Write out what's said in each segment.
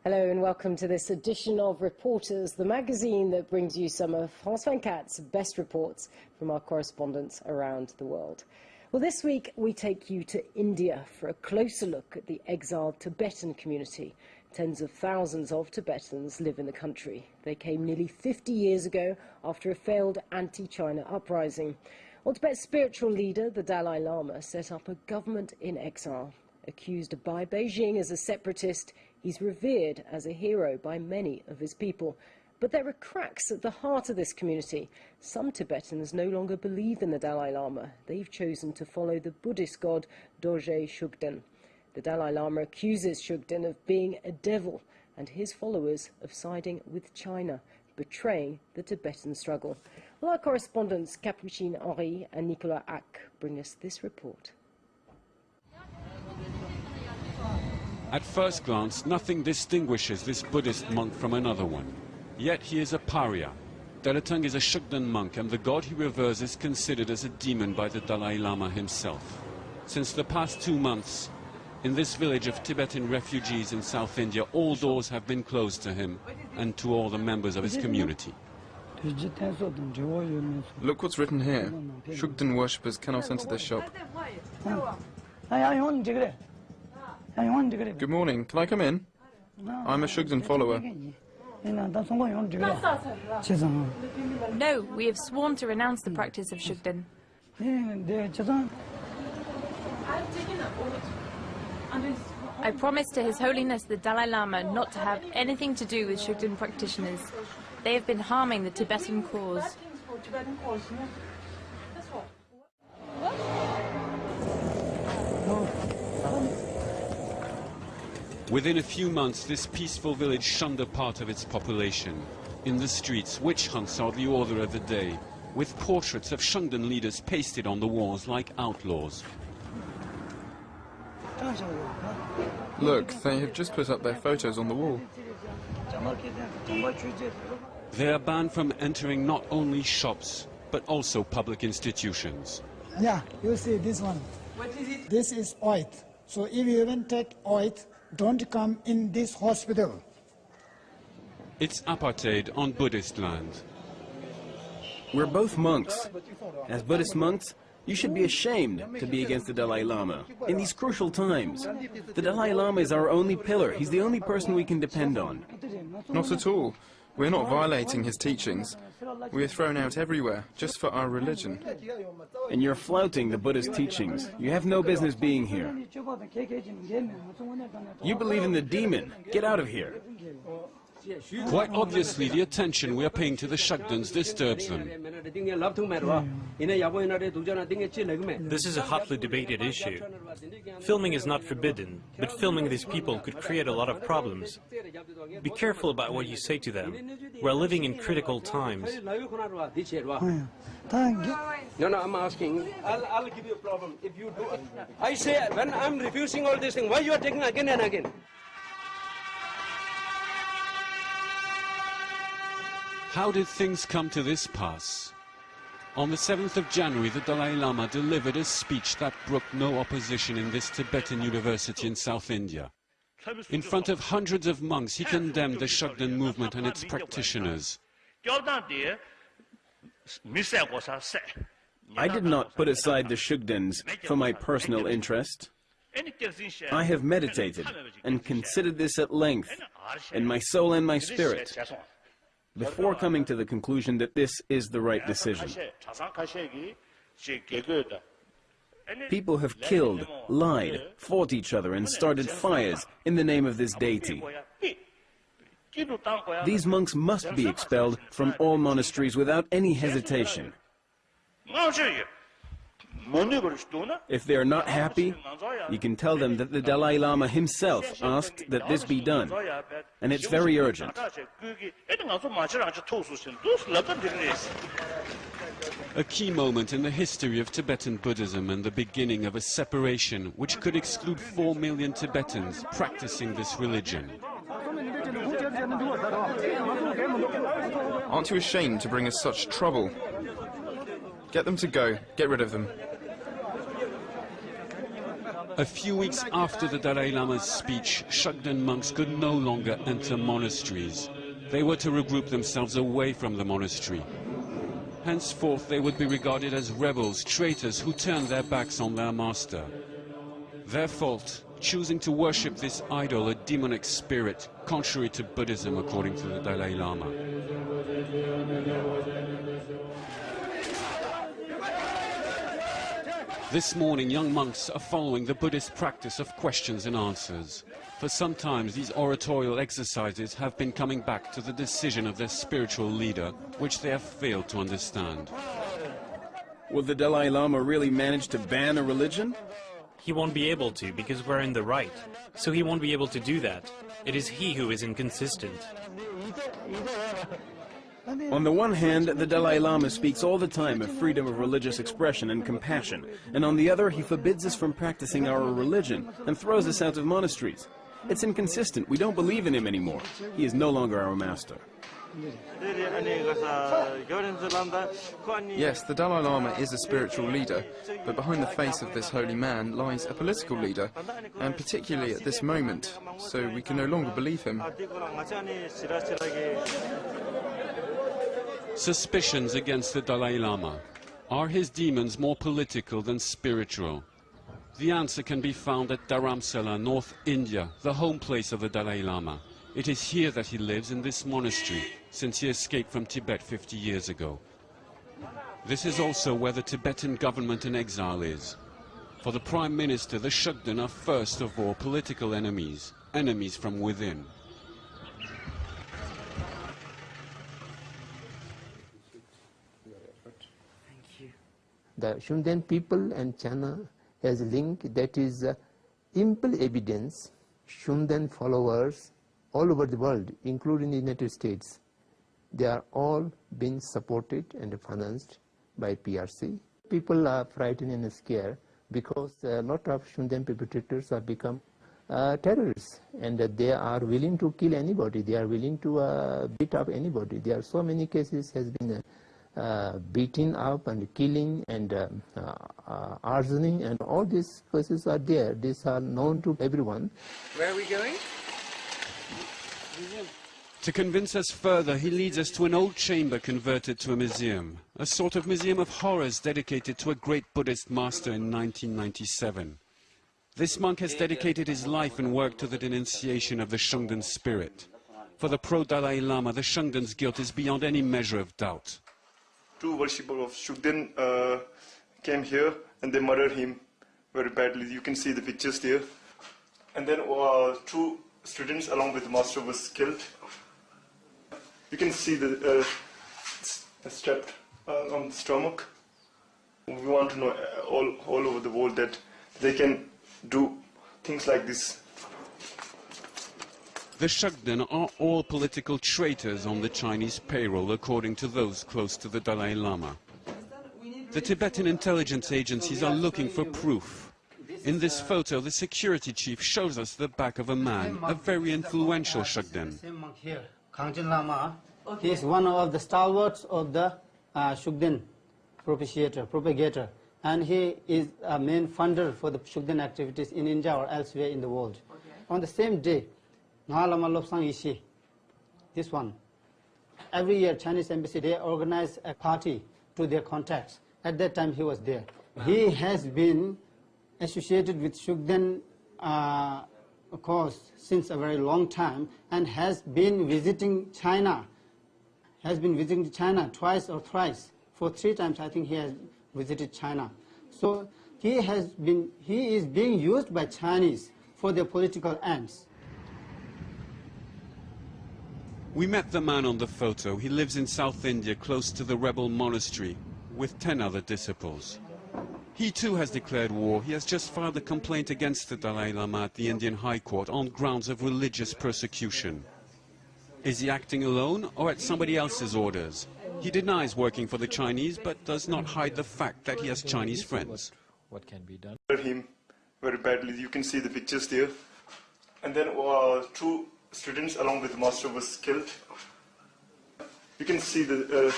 Hello and welcome to this edition of Reporters, the magazine that brings you some of France 24's best reports from our correspondents around the world. Well, this week we take you to India for a closer look at the exiled Tibetan community. Tens of thousands of Tibetans live in the country. They came nearly 50 years ago after a failed anti-China uprising. Well, Tibet's spiritual leader, the Dalai Lama, set up a government in exile. Accused by Beijing as a separatist, he's revered as a hero by many of his people. But there are cracks at the heart of this community. Some Tibetans no longer believe in the Dalai Lama. They've chosen to follow the Buddhist god Dorje Shugden. The Dalai Lama accuses Shugden of being a devil and his followers of siding with China, betraying the Tibetan struggle. Well, our correspondents Capucine Henri and Nicolas Ack bring us this report. At first glance, nothing distinguishes this Buddhist monk from another one. Yet he is a pariah. Dalatang is a Shugden monk, and the god he reveres is considered as a demon by the Dalai Lama himself. Since the past 2 months, in this village of Tibetan refugees in South India, all doors have been closed to him and to all the members of his community. Look what's written here. Shugden worshippers cannot enter the shop. Good morning. Can I come in? I'm a Shugden follower. No, we have sworn to renounce the practice of Shugden. I promise to His Holiness the Dalai Lama not to have anything to do with Shugden practitioners. They have been harming the Tibetan cause. Within a few months, this peaceful village shunned a part of its population. In the streets, witch hunts are the order of the day, with portraits of Shugden leaders pasted on the walls like outlaws. Look, they have just put up their photos on the wall. They are banned from entering not only shops, but also public institutions. Yeah, you see this one. What is it? This is oil. So if you even take oil, don't come in this hospital. It's apartheid on Buddhist land. We're both monks. As Buddhist monks, you should be ashamed to be against the Dalai Lama in these crucial times. The Dalai Lama is our only pillar. He's the only person we can depend on. Not at all. We're not violating his teachings. We are thrown out everywhere, just for our religion. And you're flouting the Buddhist teachings. You have no business being here. You believe in the demon. Get out of here. Quite obviously, the attention we are paying to the Shugdens disturbs them. This is a hotly debated issue. Filming is not forbidden, but filming these people could create a lot of problems. Be careful about what you say to them. We're living in critical times. No, I'm asking. I'll give you a problem if you do it. I say, when I'm refusing all these things, why you are taking again and again? How did things come to this pass? On the 7th of January, the Dalai Lama delivered a speech that brooked no opposition in this Tibetan university in South India. In front of hundreds of monks, he condemned the Shugden movement and its practitioners. I did not put aside the Shugdens for my personal interest. I have meditated and considered this at length in my soul and my spirit, before coming to the conclusion that this is the right decision. People have killed, lied, fought each other, and started fires in the name of this deity. These monks must be expelled from all monasteries without any hesitation. If they are not happy, you can tell them that the Dalai Lama himself asked that this be done, and it's very urgent. A key moment in the history of Tibetan Buddhism and the beginning of a separation which could exclude 4 million Tibetans practicing this religion. Aren't you ashamed to bring us such trouble? Get them to go. Get rid of them. A few weeks after the Dalai Lama's speech, Shugden monks could no longer enter monasteries. They were to regroup themselves away from the monastery. Henceforth, they would be regarded as rebels, traitors who turned their backs on their master. Their fault, choosing to worship this idol, a demonic spirit, contrary to Buddhism, according to the Dalai Lama. This morning, young monks are following the Buddhist practice of questions and answers. For some time, these oratorial exercises have been coming back to the decision of their spiritual leader, which they have failed to understand. Will the Dalai Lama really manage to ban a religion? He won't be able to because we're in the right. So he won't be able to do that. It is he who is inconsistent. On the one hand, the Dalai Lama speaks all the time of freedom of religious expression and compassion, and on the other, he forbids us from practicing our religion and throws us out of monasteries. It's inconsistent. We don't believe in him anymore. He is no longer our master. Yes, the Dalai Lama is a spiritual leader, but behind the face of this holy man lies a political leader, and particularly at this moment, so we can no longer believe him. Suspicions against the Dalai Lama. Are his demons more political than spiritual? The answer can be found at Dharamsala, North India, the home place of the Dalai Lama. It is here that he lives, in this monastery, since he escaped from Tibet 50 years ago. This is also where the Tibetan government in exile is. For the Prime Minister, the Shugden are first of all political enemies, enemies from within. The Shugden people and China has a link that is ample evidence. Shugden followers all over the world, including the United States, they are all being supported and financed by PRC. People are frightened and scared because a lot of Shugden perpetrators have become terrorists, and they are willing to kill anybody. They are willing to beat up anybody. There are so many cases has been beating up and killing and arsoning, and all these cases are there. These are known to everyone. Where are we going? To convince us further, he leads us to an old chamber converted to a museum, a sort of museum of horrors dedicated to a great Buddhist master in 1997. This monk has dedicated his life and work to the denunciation of the Shugden spirit. For the pro-Dalai Lama, the Shugden's guilt is beyond any measure of doubt. Two worshippers of Shugden came here and they murdered him very badly. You can see the pictures there. And then two students along with the master was killed. You can see the strapped on the stomach. We want to know all over the world that they can do things like this. The Shugden are all political traitors on the Chinese payroll, according to those close to the Dalai Lama. The Tibetan intelligence agencies are looking for proof. In this photo, the security chief shows us the back of a man, a very influential Shugden. He is one of the stalwarts of the Shugden propagator, and he is a main funder for the Shugden activities in India or elsewhere in the world. On the same day, this one, every year Chinese embassy, they organize a party to their contacts. At that time he was there. He has been associated with Shugden cause since a very long time and has been visiting China. Twice or thrice. For 3 times I think he has visited China. So he is being used by Chinese for their political ends. We met the man on the photo. He lives in South India, close to the rebel monastery, with 10 other disciples. He too has declared war. He has just filed a complaint against the Dalai Lama at the Indian High Court on grounds of religious persecution. Is he acting alone or at somebody else's orders? He denies working for the Chinese, but does not hide the fact that he has Chinese friends. What can be done? Him very badly. You can see the pictures there. And then two students along with the master was killed. You can see the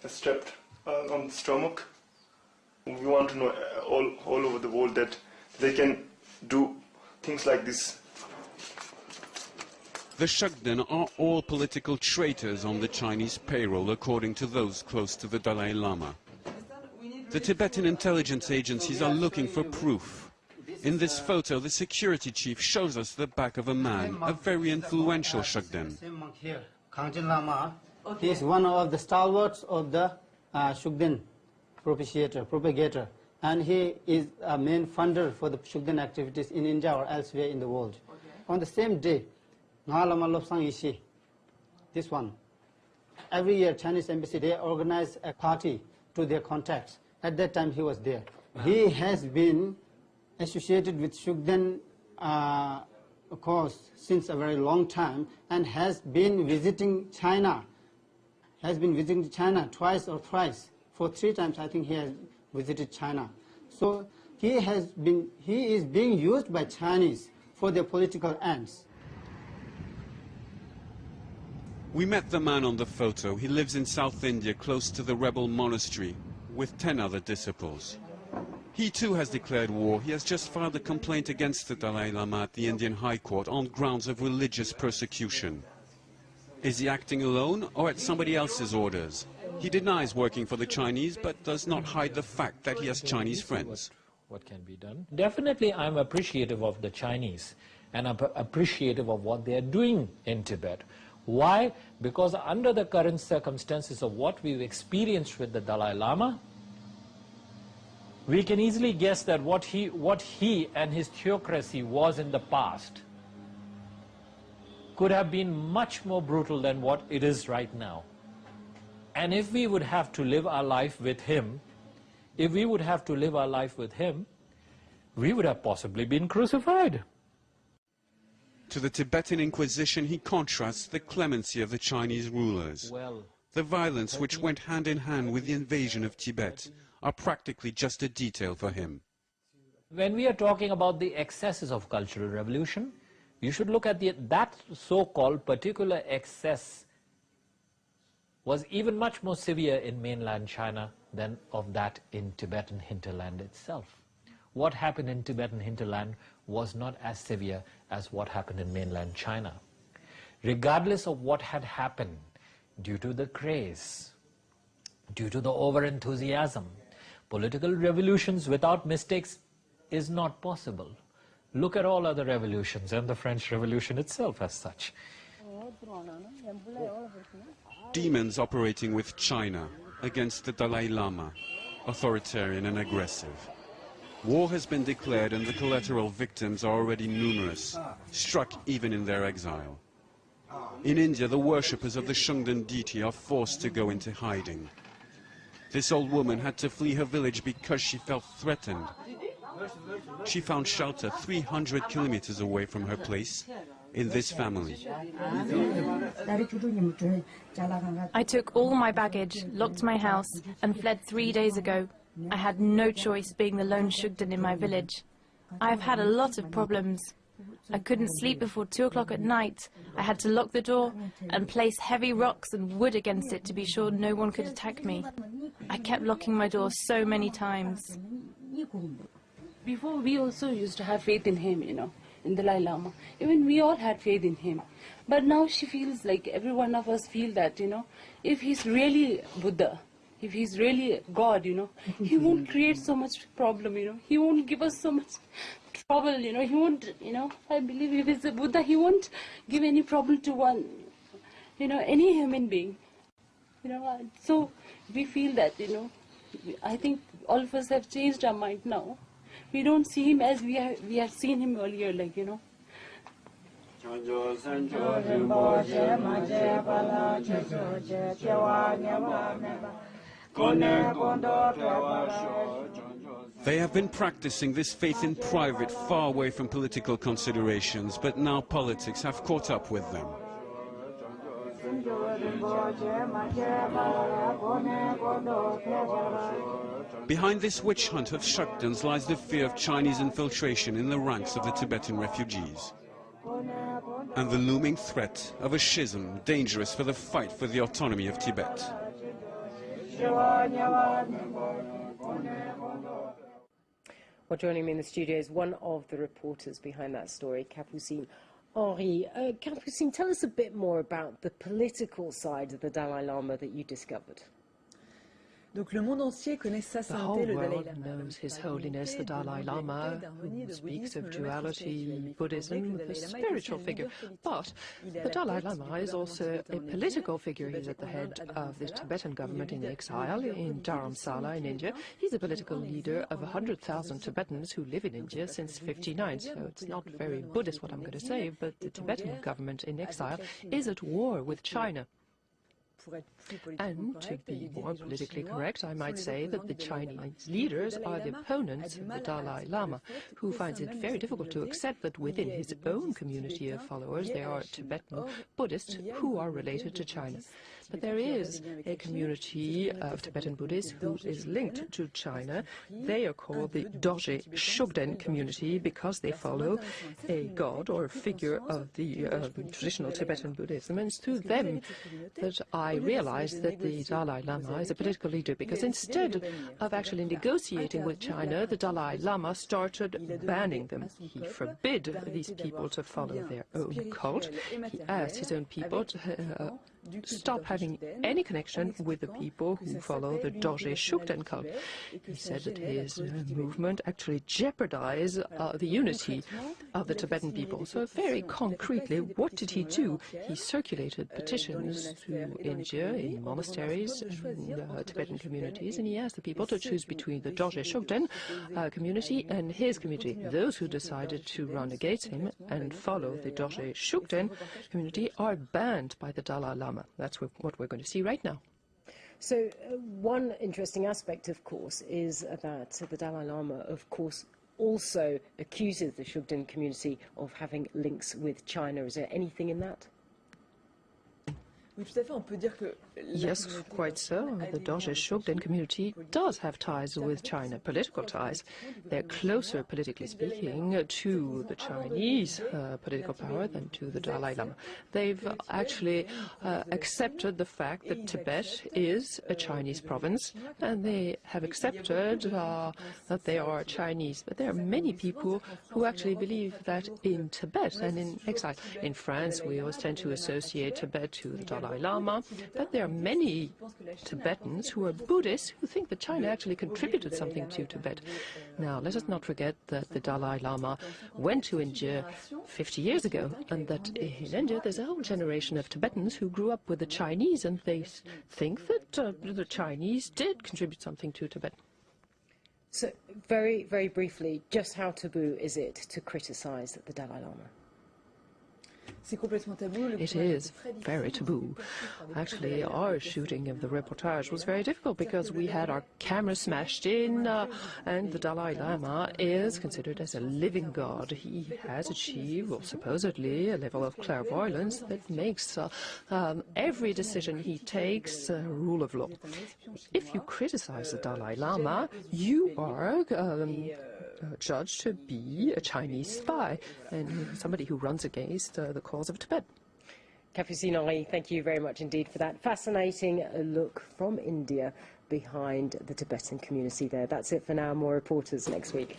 strapped on the stomach. We want to know all over the world that they can do things like this. The Shugden are all political traitors on the Chinese payroll, according to those close to the Dalai Lama. The Tibetan intelligence agencies are looking for proof. In this photo, the security chief shows us the back of a man, a very influential Shugden. Kangchen Lama, he is one of the stalwarts of the Shugden propagator, and he is a main funder for the Shugden activities in India or elsewhere in the world. On the same day, this one, every year Chinese embassy, they organize a party to their contacts. At that time he was there. He has been associated with Shugden cause since a very long time and has been visiting China. Twice or thrice. For 3 times I think he has visited China. So he is being used by Chinese for their political ends. We met the man on the photo. He lives in South India, close to the rebel monastery, with 10 other disciples. He too has declared war. He has just filed a complaint against the Dalai Lama at the Indian High Court on grounds of religious persecution. Is he acting alone or at somebody else's orders? He denies working for the Chinese, but does not hide the fact that he has Chinese friends. What can be done? Definitely I'm appreciative of the Chinese, and I'm appreciative of what they are doing in Tibet. Why? Because under the current circumstances of what we've experienced with the Dalai Lama, we can easily guess that what he and his theocracy was in the past could have been much more brutal than what it is right now. And if we would have to live our life with him, we would have possibly been crucified. To the Tibetan Inquisition, he contrasts the clemency of the Chinese rulers. The violence which went hand in hand with the invasion of Tibet are practically just a detail for him. When we are talking about the excesses of cultural revolution, you should look at that so-called particular excess was even much more severe in mainland China than of that in Tibetan hinterland itself. What happened in Tibetan hinterland was not as severe as what happened in mainland China. Regardless of what had happened, due to the craze, due to the over-enthusiasm, political revolutions without mistakes is not possible. Look at all other revolutions and the French Revolution itself as such. Demons operating with China against the Dalai Lama, authoritarian and aggressive. War has been declared and the collateral victims are already numerous, struck even in their exile. In India, the worshippers of the Shugden deity are forced to go into hiding. This old woman had to flee her village because she felt threatened. She found shelter 300 kilometers away from her place in this family. I took all my baggage, locked my house, and fled 3 days ago. I had no choice being the lone Shugden in my village. I have had a lot of problems. I couldn't sleep before 2 o'clock at night. I had to lock the door and place heavy rocks and wood against it to be sure no one could attack me. I kept locking my door so many times. Before, we also used to have faith in him, in the Dalai Lama. Even we all had faith in him. But now she feels like every one of us feel that, if he's really Buddha, if he's really God, he won't create so much problem, he won't give us so much trouble, he won't, I believe if he's a Buddha, he won't give any problem to one, any human being, so we feel that, I think all of us have changed our mind now. We don't see him as we have seen him earlier, They have been practicing this faith in private, far away from political considerations, but now politics have caught up with them. Behind this witch hunt of Shugdens lies the fear of Chinese infiltration in the ranks of the Tibetan refugees, and the looming threat of a schism dangerous for the fight for the autonomy of Tibet. Well, joining me in the studio is one of the reporters behind that story, Capucine Henri. Capucine, tell us a bit more about the political side of the Dalai Lama that you discovered. The whole world knows His Holiness the Dalai Lama, who speaks of duality, Buddhism, the spiritual figure. But the Dalai Lama is also a political figure. He's at the head of the Tibetan government in exile in Dharamsala in India. He's a political leader of 100,000 Tibetans who live in India since '59. So it's not very Buddhist what I'm going to say, but the Tibetan government in exile is at war with China. And to be more politically correct, I might say that the Chinese leaders are the opponents of the Dalai Lama, who finds it very difficult to accept that within his own community of followers there are Tibetan Buddhists who are related to China. But there is a community of Tibetan Buddhists who is linked to China. They are called the Dorje Shugden community because they follow a god or a figure of the traditional Tibetan Buddhism. And it's through them that I realized that the Dalai Lama is a political leader, because instead of actually negotiating with China, the Dalai Lama started banning them. He forbid these people to follow their own cult. He asked his own people to stop having any connection with the people who follow the Dorje Shugden cult. He said that his movement actually jeopardized the unity of the Tibetan people. So very concretely, what did he do? He circulated petitions to India in monasteries and Tibetan communities, and he asked the people to choose between the Dorje Shugden community and his community. Those who decided to run against him and follow the Dorje Shugden community are banned by the Dalai Lama. That's what we're going to see right now. So one interesting aspect, of course, is that the Dalai Lama, of course, also accuses the Shugden community of having links with China. Is there anything in that? Yes, quite so. The Dorje Shugden community does have ties with China, political ties. They're closer, politically speaking, to the Chinese political power than to the Dalai Lama. They've actually accepted the fact that Tibet is a Chinese province, and they have accepted that they are Chinese. But there are many people who actually believe that in Tibet and in exile. In France, we always tend to associate Tibet to the Dalai Lama, but there are many Tibetans who are Buddhists who think that China actually contributed something to Tibet. Now, let us not forget that the Dalai Lama went to India 50 years ago, and that in India there's a whole generation of Tibetans who grew up with the Chinese, and they think that the Chinese did contribute something to Tibet. So, very, very briefly, just how taboo is it to criticize the Dalai Lama? It is very taboo. Actually, our shooting of the reportage was very difficult because we had our camera smashed in, and the Dalai Lama is considered as a living god. He has achieved, well, supposedly, a level of clairvoyance that makes every decision he takes a rule of law. If you criticize the Dalai Lama, you are judged to be a Chinese spy and somebody who runs against the cause of Tibet. Capucine Henri, thank you very much indeed for that fascinating look from India behind the Tibetan community there. That's it for now. More reporters next week.